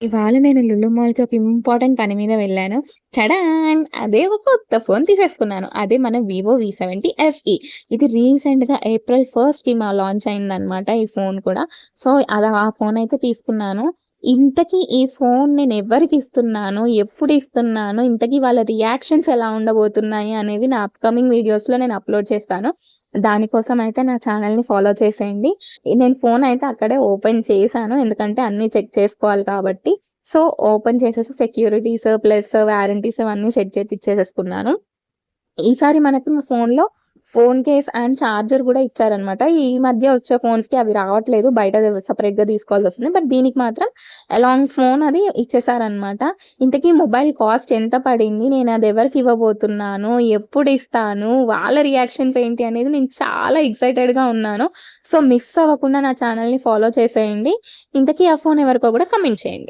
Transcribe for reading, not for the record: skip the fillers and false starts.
ఇవాళ నేను లులు మాల్‌కి ఒక ఇంపార్టెంట్ పని మీద వెళ్ళాను. చడాన్! అదే ఒక కొత్త ఫోన్ తీసేసుకున్నాను. అదే మన వివో వి70 ఎఫ్‌ఈ. ఇది రీసెంట్‌గా ఏప్రిల్ 1కి లాంచ్ అయిందనమాట ఈ ఫోన్ కూడా. సో, ఆ ఫోన్ అయితే తీసుకున్నాను. ఇంతకీ ఈ ఫోన్ నేను ఎవరికిస్తున్నాను? ఎప్పుడిస్తున్నాను? ఇంతకీ వాళ్ళ రియాక్షన్స్ ఎలా ఉండబోతున్నాయి అనేది నా అప్‌కమింగ్ వీడియోస్‌లో నేను అప్‌లోడ్ చేస్తాను. దానికోసం అయితే నా ఛానెల్‌ని ఫాలో చేసేయండి. నేను ఫోన్ అయితే అక్కడే ఓపెన్ చేశాను. ఎందుకంటే అన్నీ చెక్ చేసుకోవాలి కాబట్టి. సో, ఓపెన్ చేసేసి సెక్యూరిటీస్ ప్లస్ వారంటీస్ అవన్నీ సెట్ చేపిచ్చేసేసుకున్నాను. ఈసారి మనకి మా ఫోన్‌లో ఫోన్ కేస్ అండ్ చార్జర్ గూడా ఇచ్చారనమాట. ఈ మధ్య వచ్చే ఫోన్స్‌కి అవి రావట్లేదు. బయట సెపరేట్‌గా తీసుకోవాల్సొస్తుంది. బట్ దీనికి మాత్రం అలాంగ్ ఫోన్ అది ఇచ్చేసారనమాట. ఇంతకీ మొబైల్ కాస్ట్ ఎంత పడింది? నేనది ఎవరికివ్వబోతున్నాను? ఎప్పుడిస్తాను? వాళ్ళ రియాక్షన్స్ ఏంటి అనేది నేను చాలా ఎక్సైటెడ్‌గా ఉన్నాను. సో, మిస్ అవ్వకుండా నా ఛానెల్‌ని ఫాలో చేసేయండి. ఇంతకీ ఆ ఫోన్ ఎవరికో గూడా కమెంట్ చేయండి.